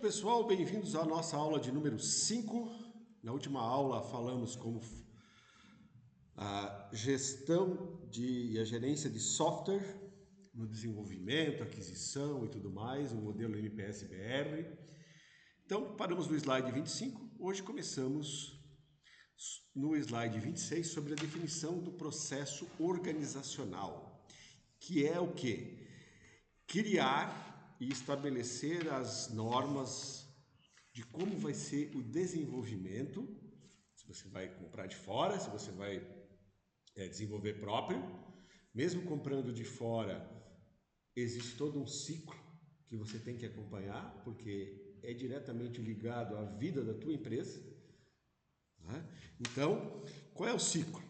pessoal, bem-vindos à nossa aula de número 5. Na última aula falamos como a gestão e a gerência de software no desenvolvimento, aquisição e tudo mais, o modelo MPS-BR. Então, paramos no slide 25, hoje começamos no slide 26 sobre a definição do processo organizacional, que é o quê? Criar e estabelecer as normas de como vai ser o desenvolvimento, se você vai comprar de fora, se você vai desenvolver próprio. Mesmo comprando de fora, existe todo um ciclo que você tem que acompanhar, porque é diretamente ligado à vida da tua empresa. Né? Então, qual é o ciclo?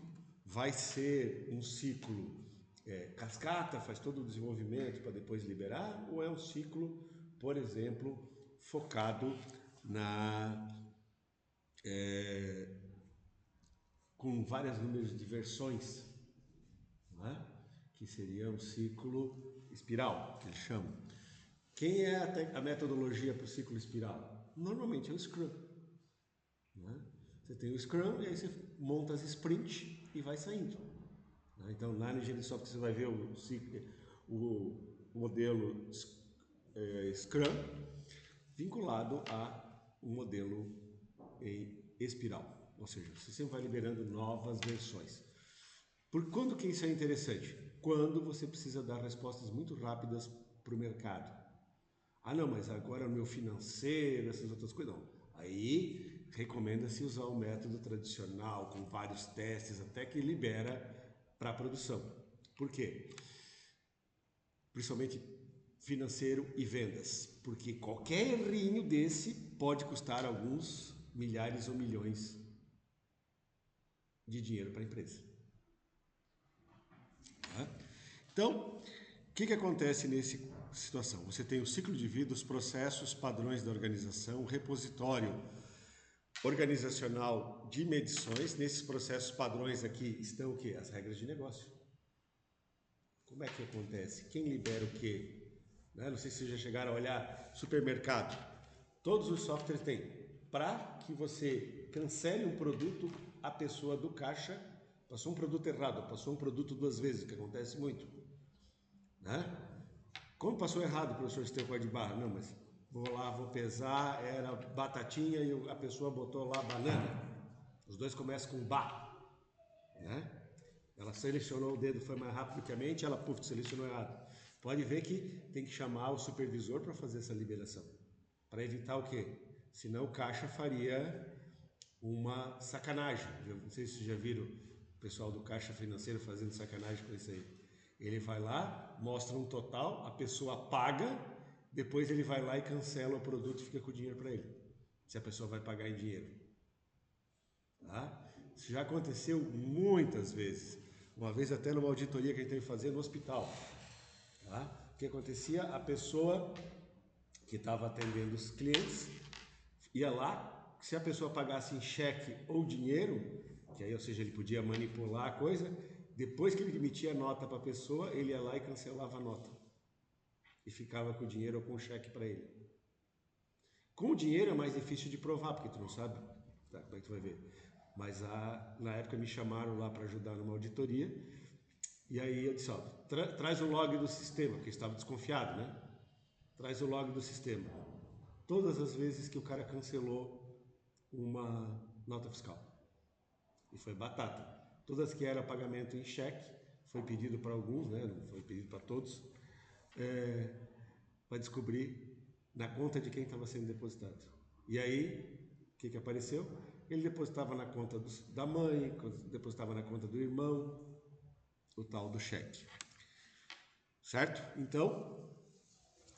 Vai ser um ciclo cascata, faz todo o desenvolvimento para depois liberar, ou é um ciclo, por exemplo, focado com vários números de versões, né? Que seria um ciclo espiral, que eles chamam. Quem é a metodologia para o ciclo espiral? Normalmente é o Scrum. Né? Você tem o Scrum e aí você monta as sprints e vai saindo. Né? Então, lá no engenharia de software você vai ver o modelo Scrum vinculado a um modelo em espiral. Ou seja, você sempre vai liberando novas versões. Por quando que isso é interessante? Quando você precisa dar respostas muito rápidas para o mercado. Ah, não, mas agora o meu financeiro, essas outras coisas, não. Aí recomenda-se usar o método tradicional, com vários testes, até que libera para a produção. Por quê? Principalmente financeiro e vendas. Porque qualquer errinho desse pode custar alguns milhares ou milhões de dinheiro para a empresa. Tá? Então, o que acontece nessa situação? Você tem o ciclo de vida, os processos, padrões da organização, o repositório organizacional de medições. Nesses processos padrões aqui estão o quê? As regras de negócio. Como é que acontece? Quem libera o quê? Não sei se vocês já chegaram a olhar supermercado. Todos os softwares têm. Para que você cancele um produto, a pessoa do caixa passou um produto errado, passou um produto duas vezes, que acontece muito. Né? Como passou errado, professor, esse teu código de barra? Não, mas vou lá, vou pesar, era batatinha e a pessoa botou lá banana. Os dois começam com ba. Né? Ela selecionou o dedo, foi mais rápido que a mente, ela selecionou errado. Pode ver que tem que chamar o supervisor para fazer essa liberação. Para evitar o quê? Senão o caixa faria uma sacanagem. Não sei se vocês já viram o pessoal do caixa financeiro fazendo sacanagem com isso aí. Ele vai lá, mostra um total, a pessoa paga, depois ele vai lá e cancela o produto e fica com o dinheiro para ele. Se a pessoa vai pagar em dinheiro. Tá? Isso já aconteceu muitas vezes. Uma vez até numa auditoria que a gente teve que fazer no hospital. Tá? O que acontecia? A pessoa que estava atendendo os clientes ia lá, se a pessoa pagasse em cheque ou dinheiro, que aí, ou seja, ele podia manipular a coisa, depois que ele emitia a nota para a pessoa, ele ia lá e cancelava a nota. E ficava com o dinheiro ou com o cheque para ele. Com o dinheiro é mais difícil de provar, porque tu não sabe, tá, como é que tu vai ver. Mas na época me chamaram lá para ajudar numa auditoria, e aí eu disse, ó, traz o log do sistema, porque eu estava desconfiado, né? Traz o log do sistema. Todas as vezes que o cara cancelou uma nota fiscal. E foi batata. Todas que era pagamento em cheque, foi pedido para alguns, né? Não foi pedido para todos, para descobrir na conta de quem estava sendo depositado. E aí, o que apareceu? Ele depositava na conta da mãe, depositava na conta do irmão, o tal do cheque. Certo? Então,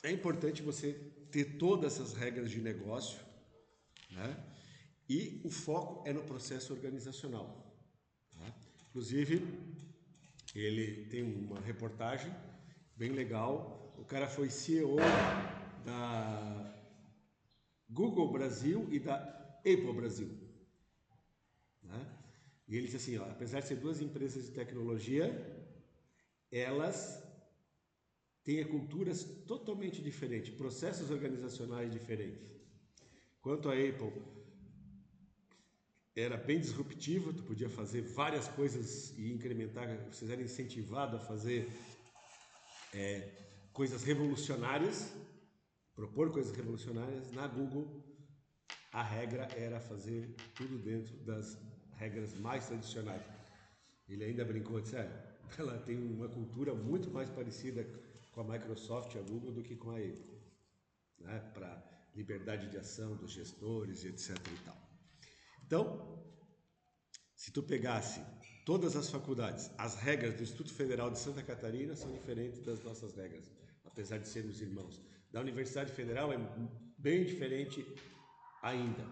é importante você ter todas essas regras de negócio, né? E o foco é no processo organizacional. Tá? Inclusive, ele tem uma reportagem bem legal. O cara foi CEO da Google Brasil e da Apple Brasil. Né? E ele disse assim, ó, apesar de ser duas empresas de tecnologia, elas tenha culturas totalmente diferentes, processos organizacionais diferentes. Quanto a Apple, era bem disruptiva, tu podia fazer várias coisas e incrementar, vocês eram incentivados a fazer coisas revolucionárias, propor coisas revolucionárias. Na Google, a regra era fazer tudo dentro das regras mais tradicionais. Ele ainda brincou, disse, ela tem uma cultura muito mais parecida com a Microsoft e a Google do que com a Apple, né? Para liberdade de ação dos gestores e etc e tal. Então, se tu pegasse todas as faculdades, as regras do Instituto Federal de Santa Catarina são diferentes das nossas regras, apesar de sermos irmãos. Da Universidade Federal é bem diferente ainda,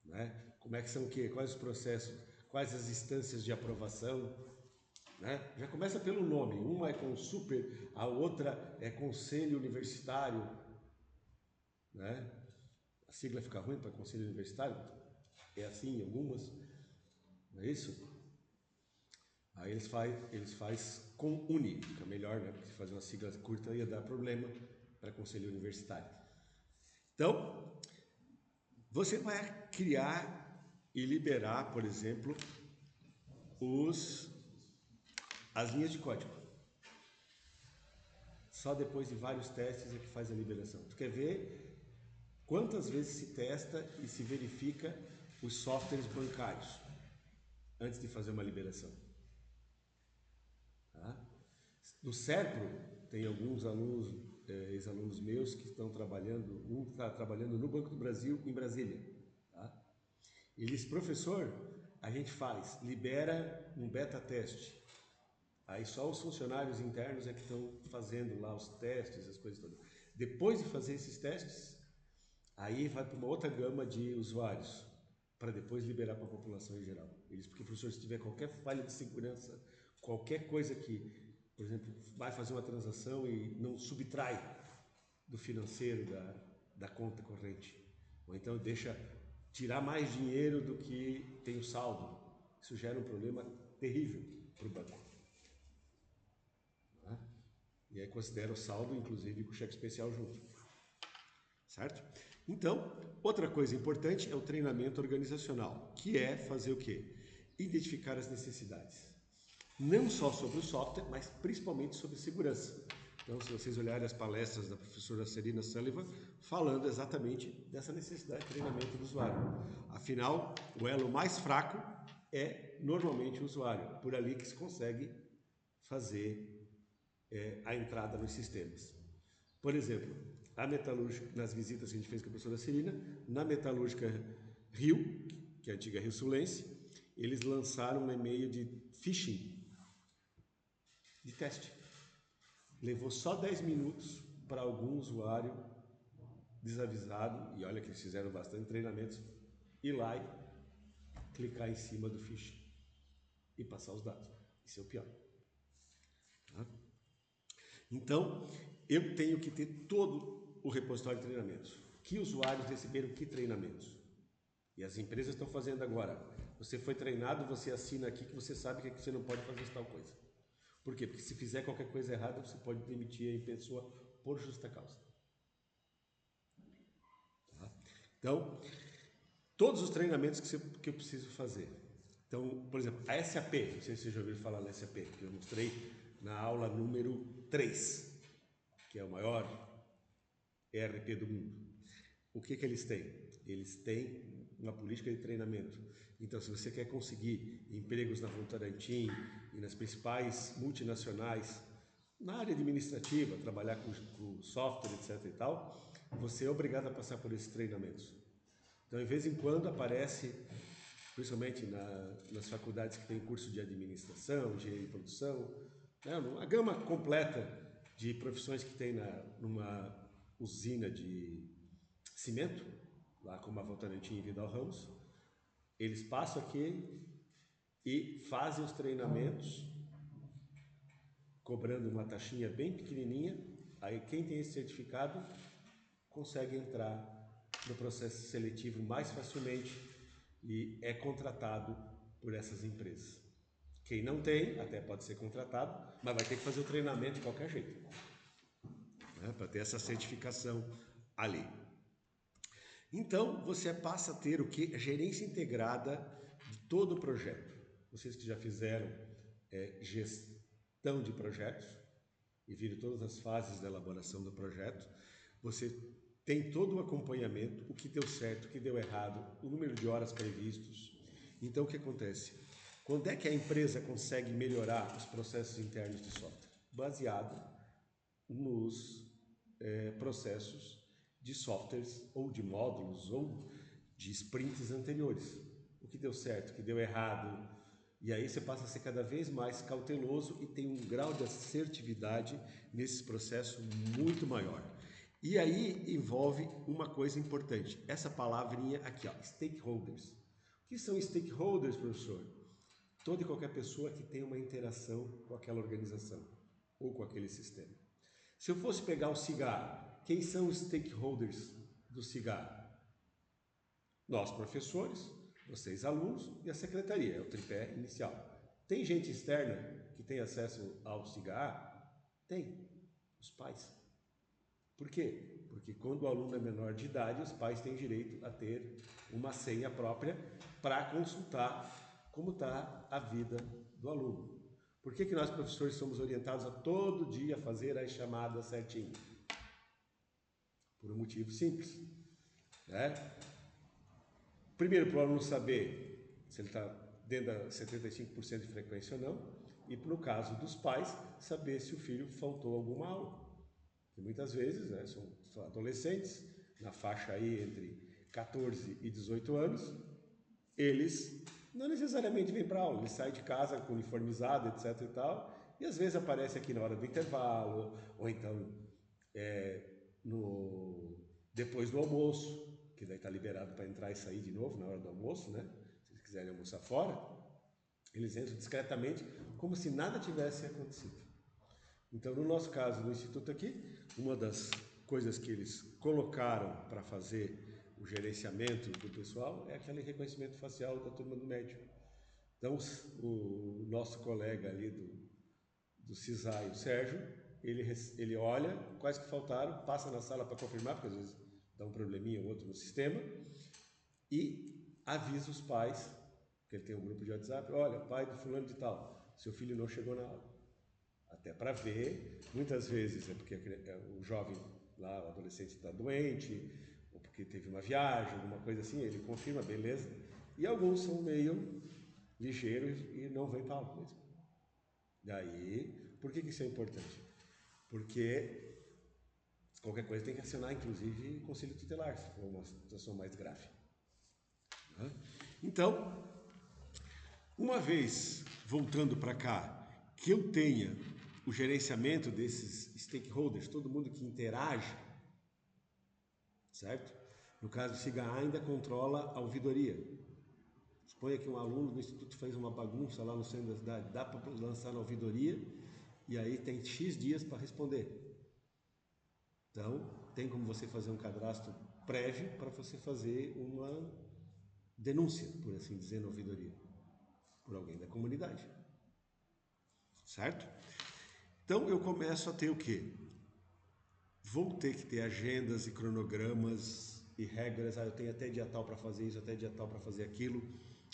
né? Como é que são o quê? Quais os processos? Quais as instâncias de aprovação? Né? Já começa pelo nome. Uma é com super, a outra é conselho universitário, né? A sigla fica ruim para conselho universitário? É assim em algumas, não é isso? Aí eles faz com uni, fica melhor, né? Porque se fazer uma sigla curta ia dar problema para conselho universitário. Então, você vai criar e liberar, por exemplo, as linhas de código. Só depois de vários testes é que faz a liberação. Tu quer ver quantas vezes se testa e se verifica os softwares bancários antes de fazer uma liberação? Tá? No Serpro, tem alguns alunos, ex-alunos meus que estão trabalhando, um está trabalhando no Banco do Brasil, em Brasília. Tá? Ele disse, professor, a gente libera um beta teste. Aí só os funcionários internos é que estão fazendo lá os testes, as coisas todas. Depois de fazer esses testes, aí vai para uma outra gama de usuários, para depois liberar para a população em geral. Eles, porque, professor, se tiver qualquer falha de segurança, qualquer coisa que, por exemplo, vai fazer uma transação e não subtrai do financeiro da conta corrente, ou então deixa tirar mais dinheiro do que tem o saldo, isso gera um problema terrível para o banco. Tá? E aí considera o saldo, inclusive, com o cheque especial junto. Certo? Então, outra coisa importante é o treinamento organizacional, que é fazer o quê? Identificar as necessidades. Não só sobre o software, mas principalmente sobre segurança. Então, se vocês olharem as palestras da professora Serena Sullivan, falando exatamente dessa necessidade de treinamento do usuário. Afinal, o elo mais fraco é normalmente o usuário. Por ali que se consegue fazer a entrada nos sistemas. Por exemplo, a metalúrgica, nas visitas que a gente fez com a professora Serena, na metalúrgica Rio, que é a antiga Rio Sulense, eles lançaram um e-mail de phishing, de teste. Levou só 10 minutos para algum usuário desavisado, e olha que eles fizeram bastante treinamentos, ir lá e clicar em cima do phishing e passar os dados. Isso é o pior. Tá? Então, eu tenho que ter todo o repositório de treinamentos. Que usuários receberam que treinamentos? E as empresas estão fazendo agora. Você foi treinado, você assina aqui que você sabe que você não pode fazer tal coisa. Por quê? Porque se fizer qualquer coisa errada, você pode demitir a pessoa por justa causa. Tá? Então, todos os treinamentos que eu preciso fazer. Então, por exemplo, a SAP, não sei se vocês já ouviram falar na SAP, que eu mostrei na aula número 3, que é o maior ERP do mundo. O que eles têm? Eles têm uma política de treinamento. Então, se você quer conseguir empregos na Votorantim e nas principais multinacionais, na área administrativa, trabalhar com software, etc. e tal, você é obrigado a passar por esses treinamentos. Então, de vez em quando aparece, principalmente nas faculdades que tem curso de administração, engenharia de produção, né, uma gama completa de profissões que tem numa usina de cimento, lá como a Votorantim e Vidal Ramos, eles passam aqui e fazem os treinamentos, cobrando uma taxinha bem pequenininha. Aí quem tem esse certificado consegue entrar no processo seletivo mais facilmente e é contratado por essas empresas. Quem não tem, até pode ser contratado, mas vai ter que fazer o treinamento de qualquer jeito. né? Para ter essa certificação ali. Então, você passa a ter o que? A gerência integrada de todo o projeto. Vocês que já fizeram gestão de projetos e viram todas as fases da elaboração do projeto, você tem todo o acompanhamento, o que deu certo, o que deu errado, o número de horas previstos. Então, o que acontece? Quando é que a empresa consegue melhorar os processos internos de software? Baseado nos processos de softwares ou de módulos ou de sprints anteriores. O que deu certo, o que deu errado. E aí você passa a ser cada vez mais cauteloso e tem um grau de assertividade nesse processo muito maior. E aí envolve uma coisa importante, essa palavrinha aqui, ó, stakeholders. O que são stakeholders, professor? Toda e qualquer pessoa que tem uma interação com aquela organização ou com aquele sistema. Se eu fosse pegar o cigarro, quem são os stakeholders do cigarro? Nós, professores, vocês, alunos, e a secretaria, é o tripé inicial. Tem gente externa que tem acesso ao cigarro? Tem, os pais. Por quê? Porque quando o aluno é menor de idade, os pais têm direito a ter uma senha própria para consultar como está a vida do aluno. Por que nós, professores, somos orientados a todo dia fazer as chamadas certinho? Por um motivo simples, né? Primeiro, para o aluno saber se ele está dentro da 75% de frequência ou não, e no caso dos pais, saber se o filho faltou alguma aula. Porque muitas vezes, né, são adolescentes, na faixa aí entre 14 e 18 anos, eles não necessariamente vêm para aula, eles saem de casa com uniformizado, etc e tal, e às vezes aparece aqui na hora do intervalo, ou então depois do almoço, que daí está liberado para entrar e sair de novo na hora do almoço, né? Se eles quiserem almoçar fora, eles entram discretamente como se nada tivesse acontecido. Então, no nosso caso, no Instituto aqui, uma das coisas que eles colocaram para fazer o gerenciamento do pessoal é aquele reconhecimento facial da turma do médio. Então, o nosso colega ali do CISAI, o Sérgio, ele olha quais que faltaram, passa na sala para confirmar, porque às vezes dá um probleminha ou outro no sistema, e avisa os pais, que ele tem um grupo de WhatsApp, olha, pai do fulano de tal, seu filho não chegou na aula. Até para ver, muitas vezes é porque o jovem lá, o adolescente está doente, ou porque teve uma viagem, alguma coisa assim, ele confirma, beleza. E alguns são meio ligeiros e não vêm para aula mesmo. Daí, por que isso é importante? Porque qualquer coisa tem que acionar, inclusive, o conselho tutelar, se for uma situação mais grave. Então, uma vez voltando para cá, que eu tenha o gerenciamento desses stakeholders, todo mundo que interage, certo? No caso do CIGA ainda controla a ouvidoria. Suponha que um aluno do instituto fez uma bagunça lá no centro da cidade, dá para lançar na ouvidoria e aí tem X dias para responder. Então, tem como você fazer um cadastro prévio para você fazer uma denúncia, por assim dizer, na ouvidoria, por alguém da comunidade. Certo? Então, eu começo a ter o quê? Vou ter que ter agendas e cronogramas e regras. Eu tenho até dia tal para fazer isso, até dia tal para fazer aquilo,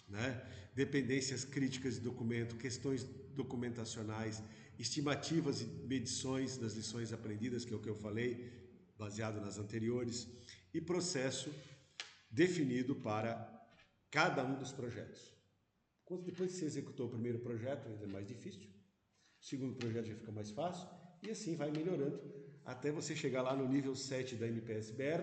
né? Dependências críticas de documento, questões documentacionais, estimativas e medições das lições aprendidas, que é o que eu falei, baseado nas anteriores, e processo definido para cada um dos projetos. Quando depois que você executou o primeiro projeto, ainda é mais difícil, o segundo projeto já fica mais fácil, e assim vai melhorando, até você chegar lá no nível 7 da MPS-BR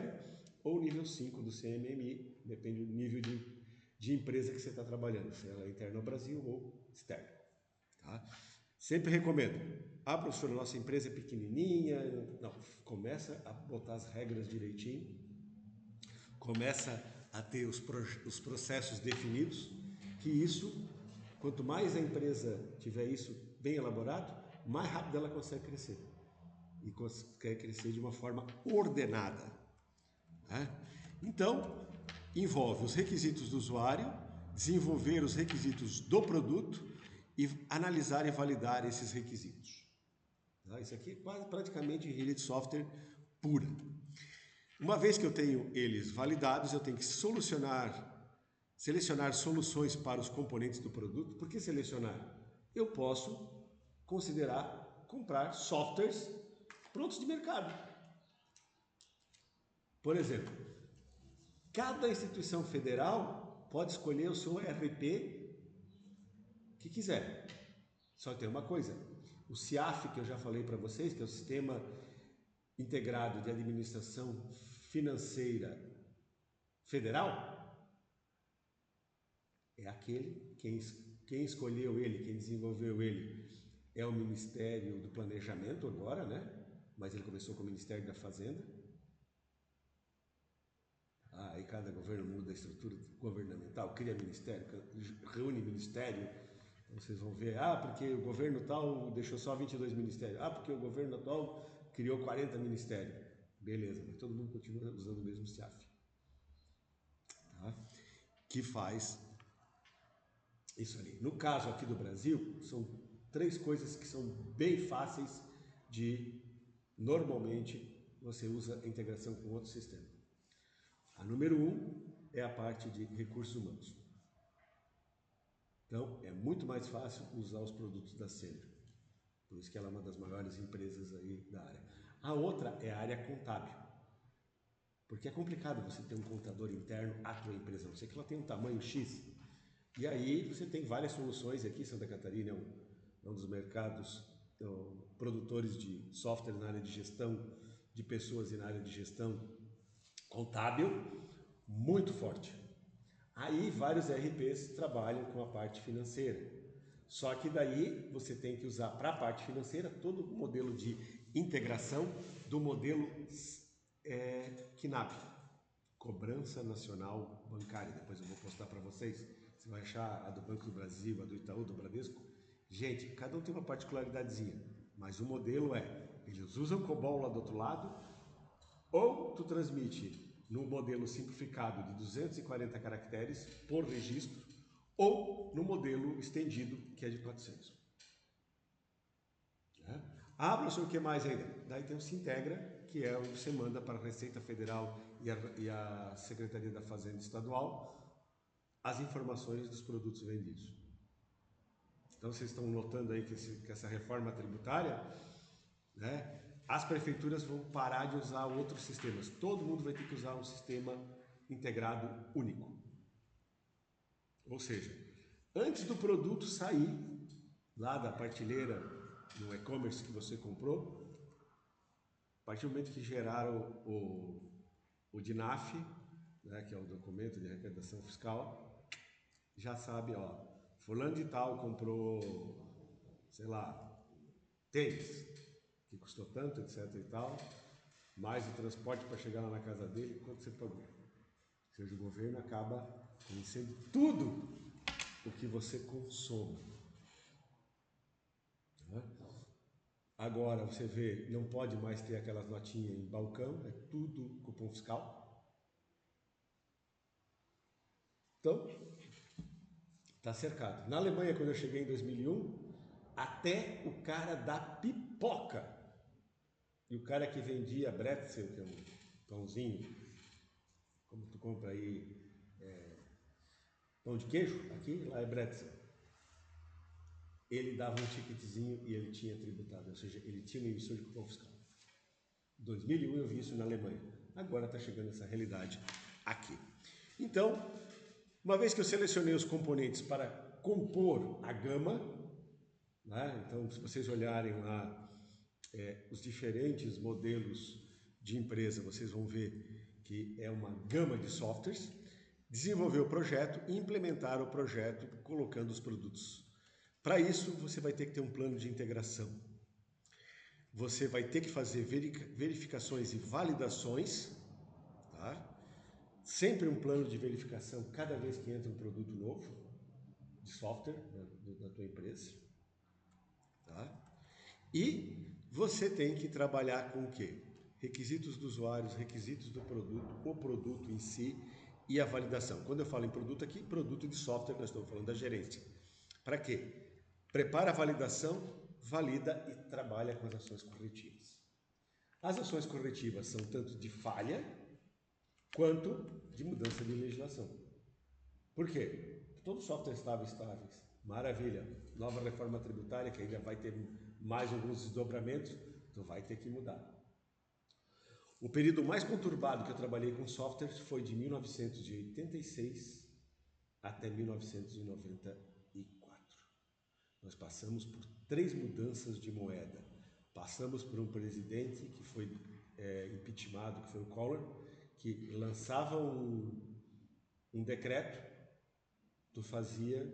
ou nível 5 do CMMI, depende do nível de empresa que você está trabalhando, se ela é interna ao Brasil ou externa. Tá? Sempre recomendo. Ah, professor, nossa empresa é pequenininha. Não, começa a botar as regras direitinho, começa a ter os processos definidos, que isso, quanto mais a empresa tiver isso bem elaborado, mais rápido ela consegue crescer. E consegue crescer de uma forma ordenada. Né? Então, envolve os requisitos do usuário, desenvolver os requisitos do produto e analisar e validar esses requisitos. Tá? Isso aqui é quase praticamente engenharia de software pura. Uma vez que eu tenho eles validados, eu tenho que selecionar soluções para os componentes do produto. Por que selecionar? Eu posso considerar comprar softwares prontos de mercado. Por exemplo, cada instituição federal pode escolher o seu ERP que quiser. Só tem uma coisa, o CIAF, que eu já falei para vocês, que é o Sistema Integrado de Administração Financeira Federal, é aquele, quem escolheu ele, quem desenvolveu ele, é o Ministério do Planejamento agora, né? Mas ele começou com o Ministério da Fazenda. Aí cada governo muda a estrutura governamental, cria ministério, reúne ministério. Então vocês vão ver, porque o governo tal deixou só 22 ministérios. Porque o governo atual criou 40 ministérios. Beleza, mas todo mundo continua usando o mesmo CIAF. Tá? Que faz isso ali. No caso aqui do Brasil, são 3 coisas que são bem fáceis de, normalmente, você usa a integração com outro sistema. A número 1 é a parte de recursos humanos. Então, é muito mais fácil usar os produtos da Sênior. Por isso que ela é uma das maiores empresas aí da área. A outra é a área contábil. Porque é complicado você ter um contador interno à tua empresa, a não ser que ela tenha um tamanho X. E aí você tem várias soluções aqui. Santa Catarina é um dos mercados produtores de software na área de gestão de pessoas e na área de gestão contábil, muito forte. Aí vários ERPs trabalham com a parte financeira. Só que daí você tem que usar para a parte financeira todo o modelo de integração do modelo CNAB, Cobrança Nacional Bancária. Depois eu vou postar para vocês. Você vai achar a do Banco do Brasil, a do Itaú, do Bradesco. Gente, cada um tem uma particularidadezinha, mas o modelo eles usam COBOL lá do outro lado, ou tu transmite no modelo simplificado de 240 caracteres por registro, ou no modelo estendido, que é de 400. Não sei o que mais ainda. Daí tem o Sintegra, que é onde você manda para a Receita Federal e a Secretaria da Fazenda Estadual as informações dos produtos vendidos. Então vocês estão notando aí que essa reforma tributária, né, as prefeituras vão parar de usar outros sistemas. Todo mundo vai ter que usar um sistema integrado único. Ou seja, antes do produto sair lá da partilheira no e-commerce que você comprou, a partir do momento que geraram o DINAF, né, que é o documento de arrecadação fiscal, já sabe, fulano de tal comprou, sei lá, tênis, que custou tanto, etc e tal, mais o transporte para chegar lá na casa dele, quanto você pagou. Ou seja, o governo acaba conhecendo tudo o que você consome. Agora, você vê, não pode mais ter aquelas notinhas em balcão, é tudo cupom fiscal. Então, está cercado. Na Alemanha, quando eu cheguei em 2001, até o cara da pipoca e o cara que vendia bretzel, que é um pãozinho, como tu compra aí pão de queijo, aqui lá é bretzel, ele dava um ticketzinho e ele tinha tributado, ou seja, ele tinha uma emissão de cupom fiscal. Em 2001 eu vi isso na Alemanha, agora está chegando essa realidade aqui. Então, uma vez que eu selecionei os componentes para compor a gama, né? Então se vocês olharem lá os diferentes modelos de empresa, vocês vão ver que é uma gama de softwares. Desenvolver o projeto e implementar o projeto colocando os produtos. Para isso, você vai ter que ter um plano de integração. Você vai ter que fazer verificações e validações, tá? Sempre um plano de verificação cada vez que entra um produto novo de software da tua empresa, tá? E você tem que trabalhar com o quê? Requisitos dos usuários, requisitos do produto, o produto em si e a validação. Quando eu falo em produto aqui, produto de software, nós estamos falando da gerência. Para quê? Prepara a validação, valida e trabalha com as ações corretivas. As ações corretivas são tanto de falha quanto de mudança de legislação. Por quê? Todos os softwares estavam estáveis. Maravilha. Nova reforma tributária, que ainda vai ter mais alguns desdobramentos, então vai ter que mudar. O período mais conturbado que eu trabalhei com softwares foi de 1986 até 1994. Nós passamos por 3 mudanças de moeda. Passamos por um presidente que foi impeachmentado, que foi o Collor, que lançava um decreto, tu fazia,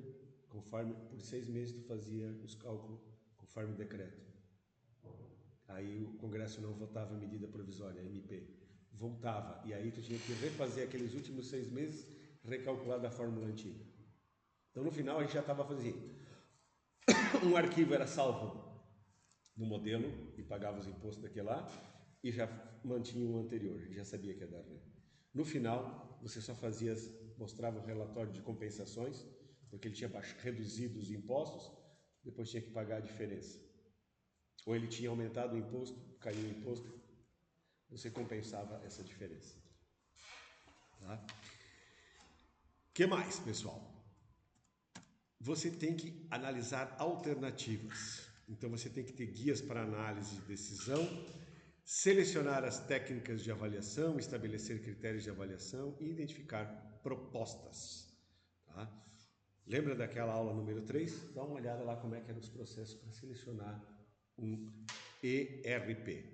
conforme, por 6 meses tu fazia os cálculos conforme o decreto. Aí o Congresso não votava a medida provisória, a MP. Voltava, e aí tu tinha que refazer aqueles últimos 6 meses, recalcular da fórmula antiga. Então no final a gente já estava fazendo. Um arquivo era salvo no modelo e pagava os impostos daquele lá, e já mantinha o anterior, a gente já sabia que ia dar ruim. No final, você só fazia, mostrava o relatório de compensações, porque ele tinha reduzido os impostos, depois tinha que pagar a diferença. Ou ele tinha aumentado o imposto, caiu o imposto, você compensava essa diferença. Tá? O que mais, pessoal? Você tem que analisar alternativas. Então você tem que ter guias para análise de decisão, selecionar as técnicas de avaliação, estabelecer critérios de avaliação e identificar propostas. Tá? Lembra daquela aula número 3? Dá uma olhada lá como é que eram os processos para selecionar um ERP.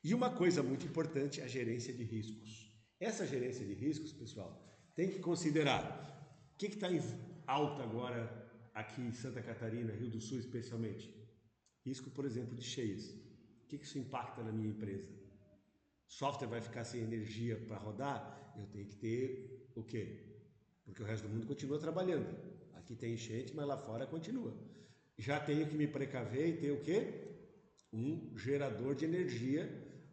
E uma coisa muito importante, a gerência de riscos. Essa gerência de riscos, pessoal, tem que considerar o que está em alta agora aqui em Santa Catarina, Rio do Sul especialmente. Risco, por exemplo, de cheias. O que isso impacta na minha empresa? Software vai ficar sem energia para rodar? Eu tenho que ter o quê? Porque o resto do mundo continua trabalhando. Aqui tem enchente, mas lá fora continua. Já tenho que me precaver e ter o quê? Um gerador de energia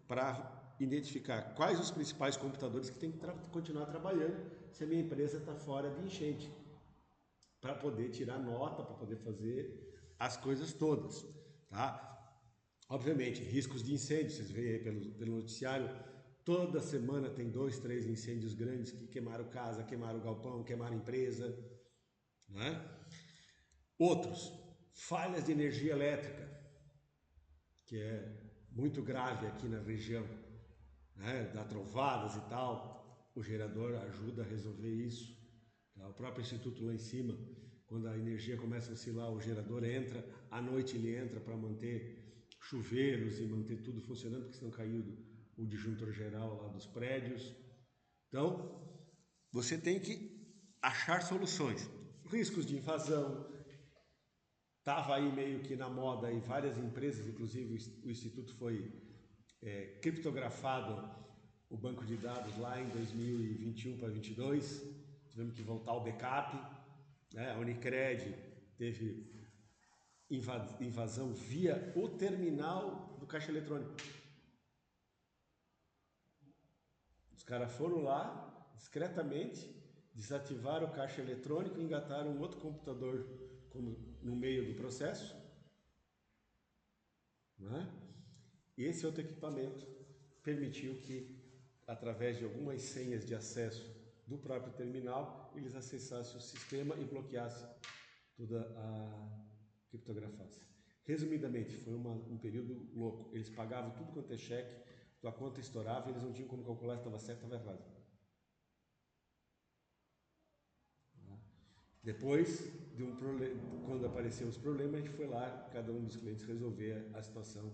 para identificar quais os principais computadores que tem que continuar trabalhando se a minha empresa está fora de enchente. Para poder tirar nota, para poder fazer as coisas todas. Tá? Obviamente, riscos de incêndio, vocês veem aí pelo noticiário, toda semana tem 2, 3 incêndios grandes que queimaram casa, queimaram galpão, queimaram empresa. Né? Outros, falhas de energia elétrica, que é muito grave aqui na região, né? Dá trovadas e tal, o gerador ajuda a resolver isso. Tá? O próprio instituto lá em cima, quando a energia começa a oscilar, o gerador entra, à noite ele entra para manter chuveiros e manter tudo funcionando, porque senão caiu o disjuntor geral lá dos prédios. Então, você tem que achar soluções. Riscos de invasão, estava aí meio que na moda e várias empresas, inclusive o Instituto foi criptografado, o banco de dados lá em 2021 para 2022, tivemos que voltar ao backup, né? A Unicred teve invasão via o terminal do caixa eletrônico. Os caras foram lá, discretamente, desativaram o caixa eletrônico e engataram um outro computador no meio do processo. Né? E esse outro equipamento permitiu que, através de algumas senhas de acesso do próprio terminal, eles acessassem o sistema e bloqueassem toda a criptografia. Resumidamente, foi um período louco. Eles pagavam tudo quanto é cheque, tua conta estourava e eles não tinham como calcular se estava certo ou estava errado. Depois de quando apareceram os problemas, a gente foi lá, cada um dos clientes resolver a situação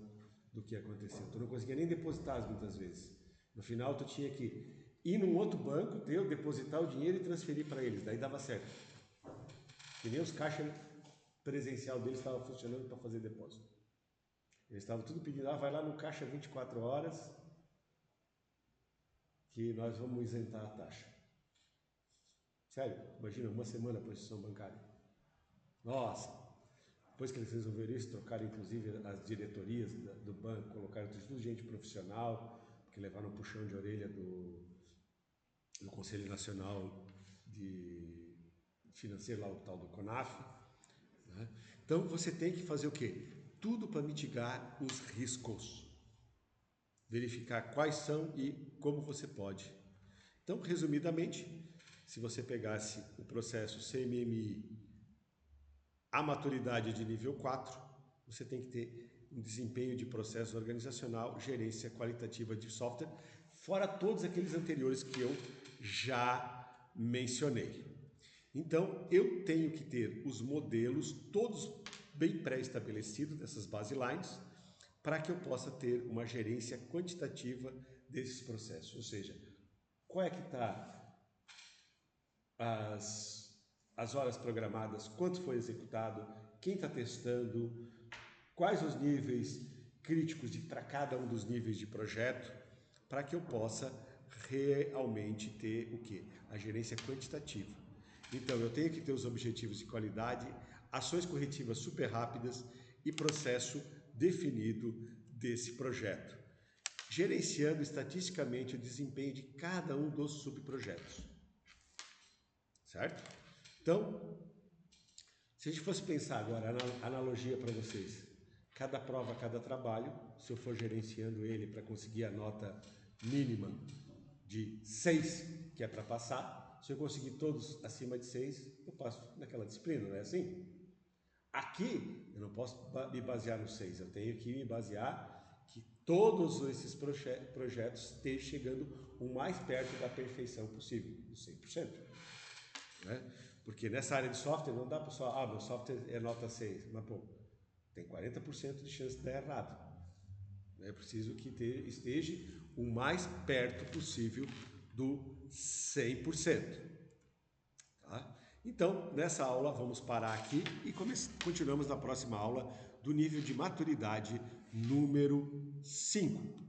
do que aconteceu. Tu não conseguia nem depositar muitas vezes. No final, tu tinha que ir num outro banco, depositar o dinheiro e transferir para eles. Daí dava certo. Que nem os caixas presencial deles estavam funcionando para fazer depósito. Eles estavam tudo pedindo, vai lá no caixa 24 horas que nós vamos isentar a taxa. Sério, imagina, uma semana para a instituição bancária. Nossa, depois que eles resolveram isso, trocaram inclusive as diretorias do banco, colocaram tudo gente profissional, porque levaram um puxão de orelha do Conselho Nacional de Financeiro, lá o tal do CONAF. Né? Então você tem que fazer o quê? tudo para mitigar os riscos. Verificar quais são e como você pode. Então, resumidamente, se você pegasse o processo CMMI à maturidade de nível 4, você tem que ter um desempenho de processo organizacional, gerência qualitativa de software, fora todos aqueles anteriores que eu já mencionei. Então, eu tenho que ter os modelos todos bem pré-estabelecidos dessas baselines para que eu possa ter uma gerência quantitativa desses processos. Ou seja, qual é que está as horas programadas, quanto foi executado, quem está testando, quais os níveis críticos para cada um dos níveis de projeto, para que eu possa realmente ter o quê? A gerência quantitativa. Então, eu tenho que ter os objetivos de qualidade, ações corretivas super rápidas e processo definido desse projeto, gerenciando estatisticamente o desempenho de cada um dos subprojetos. Certo? Então, se a gente fosse pensar agora, analogia para vocês, cada prova, cada trabalho, se eu for gerenciando ele para conseguir a nota mínima de 6, que é para passar, se eu conseguir todos acima de 6, eu passo naquela disciplina, não é assim? Aqui, eu não posso me basear no 6, eu tenho que me basear que todos esses projetos estejam chegando o mais perto da perfeição possível, do 100%. Né? Porque nessa área de software não dá para só, meu software é nota 6, mas pô, tem 40% de chance de dar errado. É preciso que esteja o mais perto possível do 100%. Tá? Então, nessa aula vamos parar aqui e continuamos na próxima aula do nível de maturidade número 5.